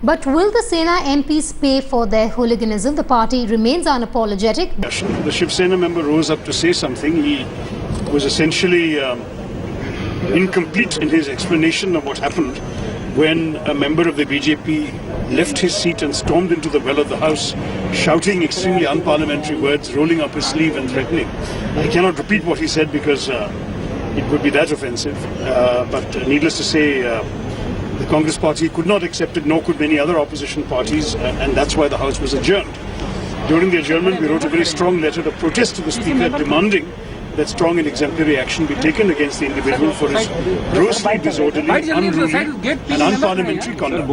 But will the Sena MPs pay for their hooliganism? The party remains unapologetic. The Shiv Sena member rose up to say something. He was essentially incomplete in his explanation of what happened when a member of the BJP left his seat and stormed into the well of the House, shouting extremely unparliamentary words, rolling up his sleeve and threatening. I cannot repeat what he said because it would be that offensive. But needless to say, the Congress party could not accept it, nor could many other opposition parties, and that's why the House was adjourned. During the adjournment, we wrote a very strong letter of protest to the Speaker, demanding that strong and exemplary action be taken against the individual for his grossly disorderly, unruly and unparliamentary conduct.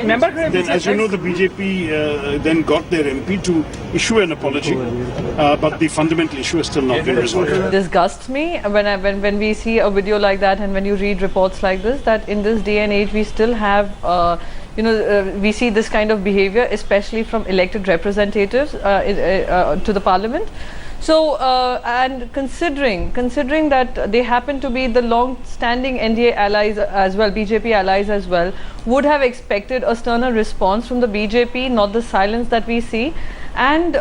And then, as you know, the BJP then got their MP to issue an apology, but the fundamental issue has still not been resolved. It disgusts me when we see a video like that and when you read reports like this, that in this day and age we still have we see this kind of behavior, especially from elected representatives to the parliament. So, and considering that they happen to be the long-standing NDA allies as well, BJP allies as well, would have expected a sterner response from the BJP, not the silence that we see. And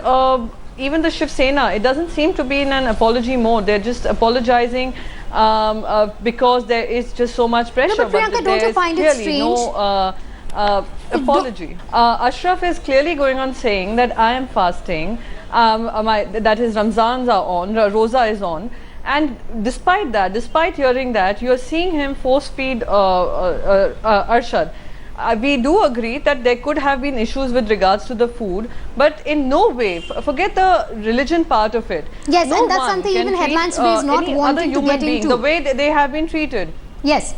even the Shiv Sena, it doesn't seem to be in an apology mode. They're just apologizing because there is just so much pressure. No, but Priyanka, don't you find it strange? No apology. Ashraf is clearly going on saying that I am fasting, that his Ramzans are on, Roza is on, and despite that, despite hearing that, you are seeing him force feed Arshad. We do agree that there could have been issues with regards to the food, but in no way, forget the religion part of it. Yes, and that's something even Headlines Today is not wanting to get into. The way they have been treated. Yes.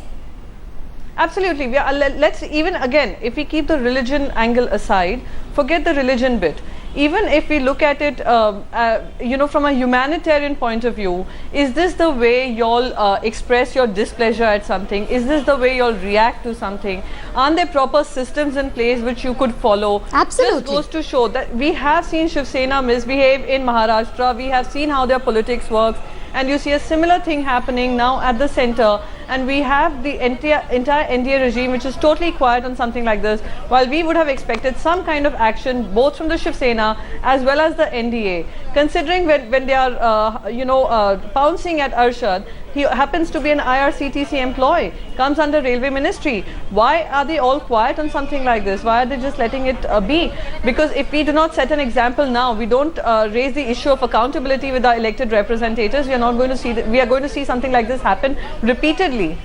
Absolutely. Let's even again, if we keep the religion angle aside, forget the religion bit. Even if we look at it, from a humanitarian point of view, is this the way y'all express your displeasure at something? Is this the way y'all react to something? Aren't there proper systems in place which you could follow? Absolutely. This goes to show that we have seen Shiv Sena misbehave in Maharashtra. We have seen how their politics works. And you see a similar thing happening now at the center, and we have the entire NDA regime which is totally quiet on something like this, while we would have expected some kind of action both from the Shiv Sena as well as the NDA. Considering when they are pouncing at Arshad, he happens to be an IRCTC employee, comes under Railway Ministry. Why are they all quiet on something like this? Why are they just letting it be? Because if we do not set an example now, we don't raise the issue of accountability with our elected representatives, we are not going to see we are going to see something like this happen repeatedly.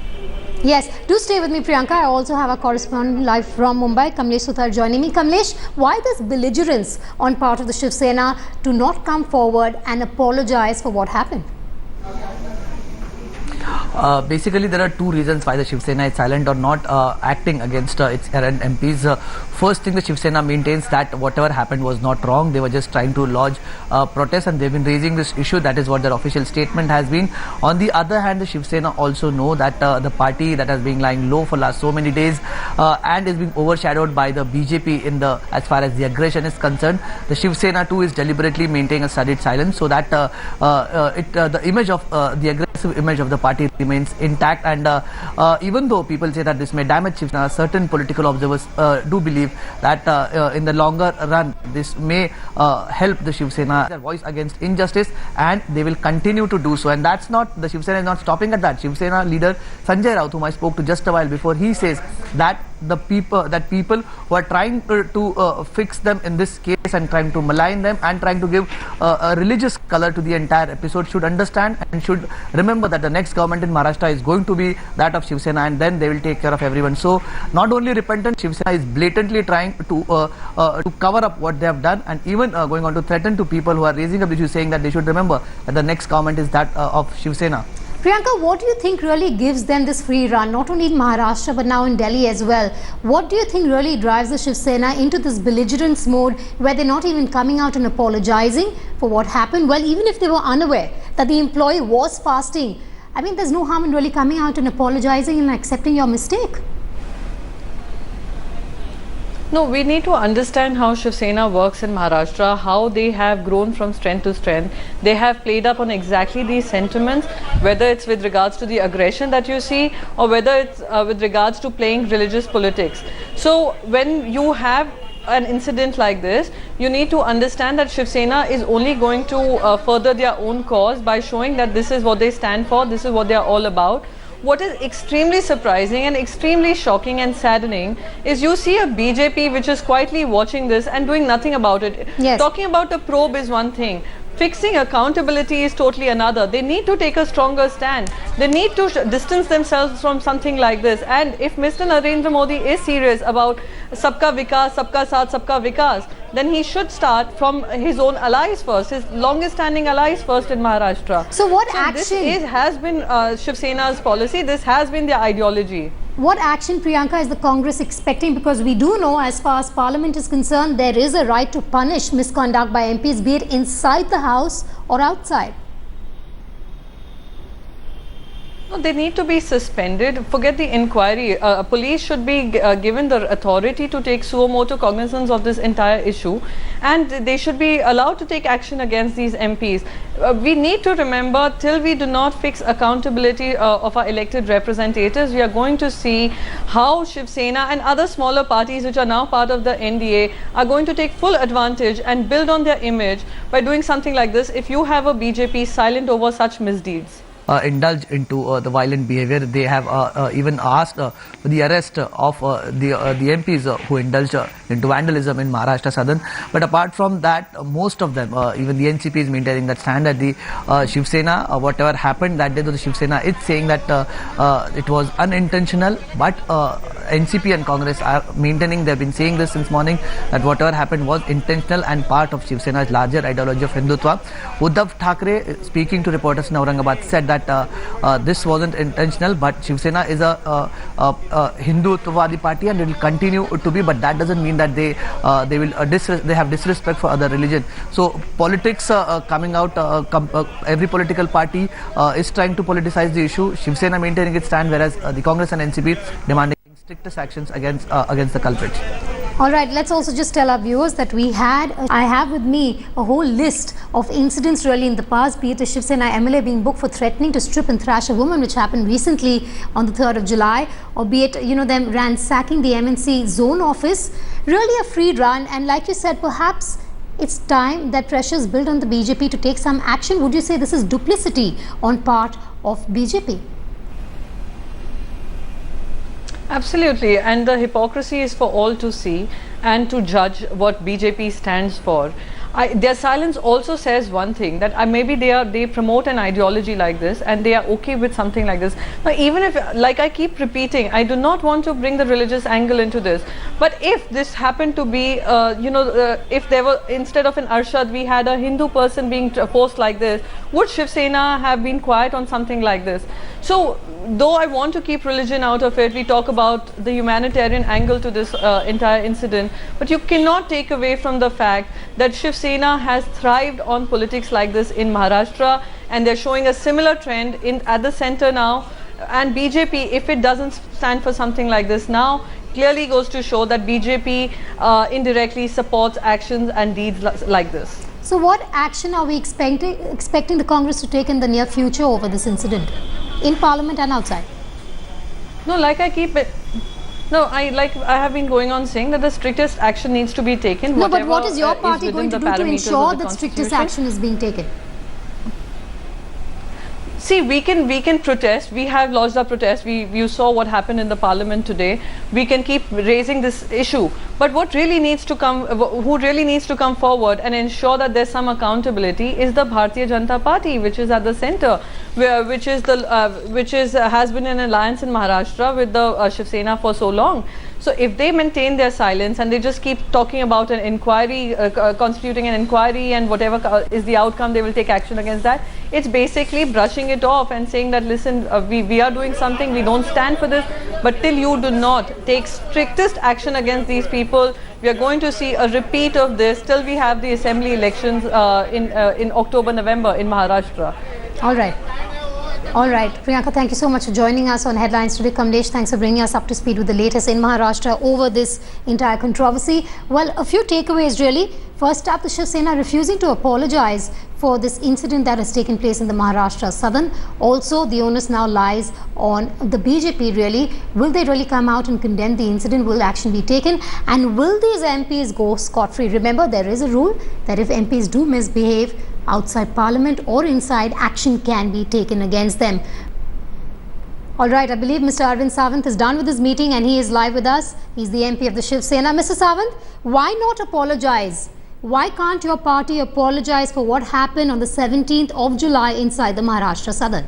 Yes, do stay with me, Priyanka. I also have a correspondent live from Mumbai, Kamlesh Suthar, joining me. Kamlesh, why this belligerence on part of the Shiv Sena to not come forward and apologize for what happened? Basically, there are two reasons why the Shiv Sena is silent or not acting against its errant MPs. First thing, the Shiv Sena maintains that whatever happened was not wrong. They were just trying to lodge protest, and they've been raising this issue. That is what their official statement has been. On the other hand, the Shiv Sena also know that the party that has been lying low for last so many days and is being overshadowed by the BJP as far as the aggression is concerned. The Shiv Sena too is deliberately maintaining a studied silence so that the image of the aggressive image of the party remains intact. And even though people say that this may damage Shiv Sena, certain political observers do believe that in the longer run this may help the Shiv Sena their voice against injustice, and they will continue to do so. And that's not, the Shiv Sena is not stopping at that. Shiv Sena leader Sanjay Raut, whom I spoke to just a while before, he says that people who are trying to fix them in this case and trying to malign them and trying to give a religious color to the entire episode should understand and should remember that the next government in Maharashtra is going to be that of Shiv Sena, and then they will take care of everyone. So not only repentant, Shiv Sena is blatantly trying to cover up what they have done, and even going on to threaten to people who are raising up issues, saying that they should remember that the next government is that of Shiv Sena. Priyanka, what do you think really gives them this free run, not only in Maharashtra but now in Delhi as well? What do you think really drives the Shiv Sena into this belligerence mode where they're not even coming out and apologizing for what happened? Well, even if they were unaware that the employee was fasting, I mean, there's no harm in really coming out and apologizing and accepting your mistake. No, we need to understand how Shiv Sena works in Maharashtra, how they have grown from strength to strength. They have played up on exactly these sentiments, whether it's with regards to the aggression that you see or whether it's with regards to playing religious politics. So when you have an incident like this, you need to understand that Shiv Sena is only going to further their own cause by showing that this is what they stand for, this is what they are all about. What is extremely surprising and extremely shocking and saddening is you see a BJP which is quietly watching this and doing nothing about it. Yes. Talking about a probe is one thing. Fixing accountability is totally another. They need to take a stronger stand. They need to distance themselves from something like this. And if Mr. Narendra Modi is serious about Sabka Vikas, Sabka Saath, Sabka Vikas, then he should start from his own allies first, his longest standing allies first in Maharashtra. So what action? This has been Shiv Sena's policy. This has been their ideology. What action, Priyanka, is the Congress expecting? Because we do know, as far as Parliament is concerned, there is a right to punish misconduct by MPs, be it inside the House or outside. No, they need to be suspended. Forget the inquiry. Police should be given the authority to take suo motu cognizance of this entire issue, and they should be allowed to take action against these MPs. We need to remember, till we do not fix accountability of our elected representatives, we are going to see how Shiv Sena and other smaller parties which are now part of the NDA are going to take full advantage and build on their image by doing something like this if you have a BJP silent over such misdeeds. Indulge into the violent behavior. They have even asked for the arrest of the MPs who indulged into vandalism in Maharashtra Southern. But apart from that, most of them, even the NCP is maintaining that stand that the Shiv Sena, whatever happened that day to the Shiv Sena, it's saying that it was unintentional, but NCP and Congress are maintaining, they've been saying this since morning, that whatever happened was intentional and part of Shiv Sena's larger ideology of Hindutva. Uddhav Thackeray, speaking to reporters in Aurangabad, said that this wasn't intentional, but Shiv Sena is a Hindutvadi party and it will continue to be, but that doesn't mean that they have disrespect for other religion. So politics coming out, every political party is trying to politicize the issue. Shiv Sena maintaining its stand, whereas the Congress and NCP demanding strictest actions against the culprits. All right, let's also just tell our viewers that I have with me a whole list of incidents really in the past, be it a Shiv Sena MLA being booked for threatening to strip and thrash a woman, which happened recently on the 3rd of July, or be it, them ransacking the MNC zone office. Really a free run, and like you said, perhaps it's time that pressures build on the BJP to take some action. Would you say this is duplicity on part of BJP? Absolutely, and the hypocrisy is for all to see and to judge what BJP stands for. Their silence also says one thing, that maybe they promote an ideology like this and they are okay with something like this. Now, even if, like I keep repeating, I do not want to bring the religious angle into this, but if this happened to be, if there were, instead of an Arshad, we had a Hindu person being forced like this, would Shiv Sena have been quiet on something like this? So, though I want to keep religion out of it, we talk about the humanitarian angle to this entire incident, but you cannot take away from the fact that Shiv Sena has thrived on politics like this in Maharashtra, and they're showing a similar trend at the center now. And BJP, if it doesn't stand for something like this now, clearly goes to show that BJP indirectly supports actions and deeds like this. So what action are we expecting the Congress to take in the near future over this incident, in Parliament and outside? No, like I keep it. No, I have been going on saying that the strictest action needs to be taken. No, but what is your party going to do to ensure that strictest action is being taken? See, we can protest. We have lodged our protest. You saw what happened in the Parliament today. We can keep raising this issue. But what really needs to come, who really needs to come forward and ensure that there's some accountability is the Bharatiya Janata Party, which is at the center, which has been an alliance in Maharashtra with the Shiv Sena for so long. So if they maintain their silence and they just keep talking about an inquiry, constituting an inquiry, and whatever is the outcome, they will take action against that. It's basically brushing it off and saying that, listen, we are doing something, we don't stand for this, but till you do not take strictest action against these people, we are going to see a repeat of this till we have the assembly elections in October, November in Maharashtra. All right. All right, Priyanka, thank you so much for joining us on Headlines today. Kamlesh, thanks for bringing us up to speed with the latest in Maharashtra over this entire controversy. Well, a few takeaways really. First up, the Shiv Sena refusing to apologize for this incident that has taken place in the Maharashtra Southern. Also, the onus now lies on the BJP really. Will they really come out and condemn the incident? Will action be taken? And will these MPs go scot-free? Remember, there is a rule that if MPs do misbehave outside Parliament or inside, action can be taken against them. All right, I believe Mr. Arvind Sawant is done with his meeting and he is live with us. He's the MP of the Shiv Sena. Mr. Sawant, why not apologize? Why can't your party apologize for what happened on the 17th of July inside the Maharashtra Southern?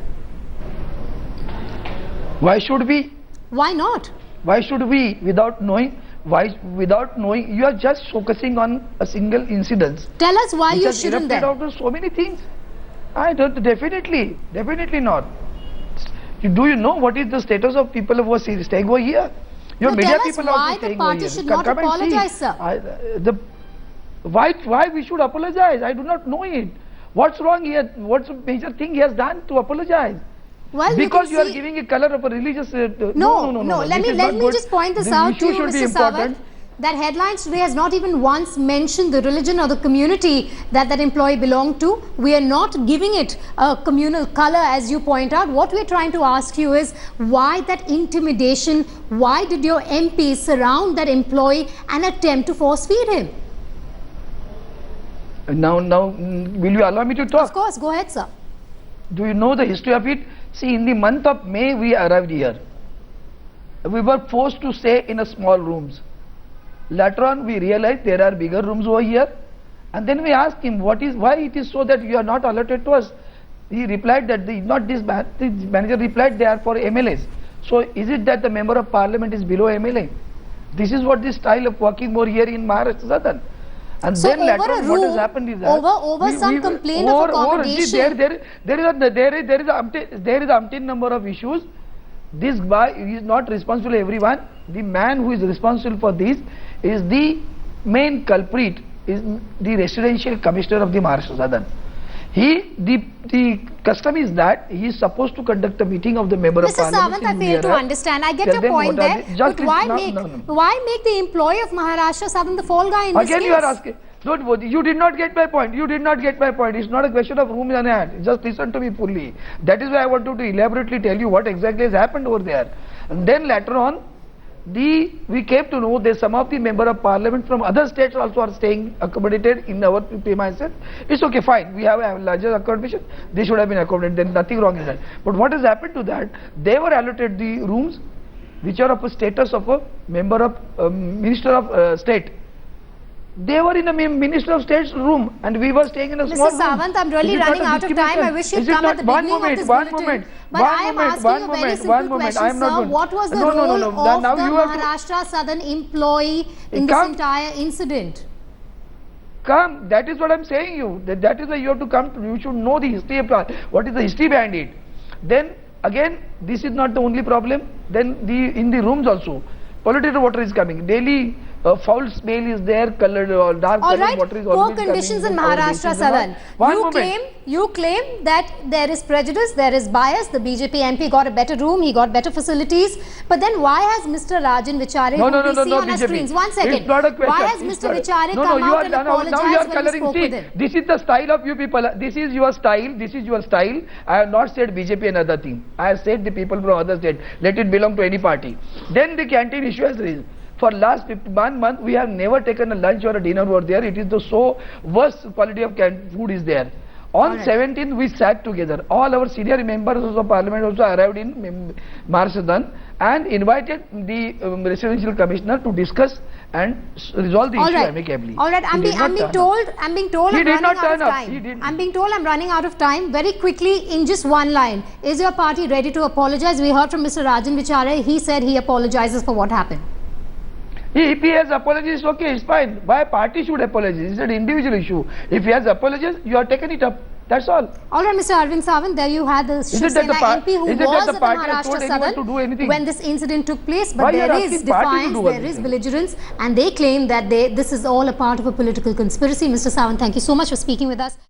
Why should we? Why not? Why should we without knowing? Why without knowing? You are just focusing on a single incident. Tell us why which you has shouldn't erupted then. out of so many things. I don't, definitely not. Do you know what is the status of people who are staying over here? Your No, media tell us people why also the staying party over here. should not Come and see. apologize, sir. Why we should apologize? I do not know it. What's wrong here? What's the major thing he has done to apologize? Well, Because you are see- giving a color of a religious. No. This Let me is not good. just point this The out to issue you, should be Mr. Sawant. important. That Headlines today has not even once mentioned the religion or the community that that employee belonged to. We are not giving it a communal color, as you point out. What we are trying to ask you is why that intimidation? Why did your MP surround that employee and attempt to force feed him? Now, will you allow me to Of talk? course, go ahead, sir. Do you know the history of it? See, in the month of May, we arrived here. We were forced to stay in a small rooms. Later on, we realized there are bigger rooms over here. And then we asked him, why it is so that you are not allotted to us? He replied that the manager replied they are for MLAs. So is it that the member of parliament is below MLA? This is what the style of working over here in Maharashtra Southern. And So then over later a on, what has room, happened is that over some complaint of accommodation. there is umpteen number of issues. This guy is not responsible for everyone. The man who is responsible for this is the main culprit, is the residential commissioner of the Maharashtra Southern. The custom is that he is supposed to conduct a meeting of the member of Mr. parliament. Sawant, I fail to understand. I get your point there. But why make the employee of Maharashtra Southern the fall guy in this Again case? you are asking. Don't worry, you did not get my point. You did not get my point. It's not a question of whom and hand. Just listen to me fully. That is why I wanted to elaborately tell you what exactly has happened over there. And then later on, we came to know that some of the member of parliament from other states also are staying accommodated in our premises. It's okay, fine. We have a larger accommodation. They should have been accommodated. Then nothing wrong in that. But what has happened to that? They were allotted the rooms which are of a status of a member of minister of state. They were in a Minister of State's room and we were staying in a small room. Mr. Sawant, I'm really running out of time. I wish you'd come at the beginning of this bulletin. But I am asking you a very simple question, sir. What was the role of the Maharashtra Southern employee in this entire incident? Come, that is what I'm saying you. That is why you have to come. You should know the history of what is the history behind it. Then again, this is not the only problem. Then in the rooms also, polluted water is coming daily. Foul smell is there, colored or dark colored water is always coming. Poor conditions in Maharashtra Southern. You claim that there is prejudice, there is bias. The BJP MP got a better room, he got better facilities. But then why has Mr. Rajan Vichare, who we see on our screens, one second, it's not a question. why has Mr. Vichare come out and apologized now you are when we coloring. spoke See, with him? this is the style of you people. This is your style. This is your style. I have not said BJP another thing. I have said the people from other state. Let it belong to any party. Then the canteen issue has risen. For last 1 month, we have never taken a lunch or a dinner over there. It is the so worst quality of food is there. On 17th, we sat together. All our senior members of parliament also arrived in Maharashtra and invited the residential commissioner to discuss and resolve the issue amicably. All right. I'm being told I'm running out of time. I'm being told I'm running out of time. Very quickly, in just one line, is your party ready to apologize? We heard from Mr. Rajan Vichare. He said he apologizes for what happened. If he has apologized, okay, it's fine. Why party should apologize? It's an individual issue. If he has apologized, you are taken it up. That's all. All right, Mr. Arvind Sawant, there you had the Shiv Sena MP who was at the Maharashtra Southern when this incident took place. But there is defiance, there is belligerence, and they claim that this is all a part of a political conspiracy. Mr. Sawant, thank you so much for speaking with us.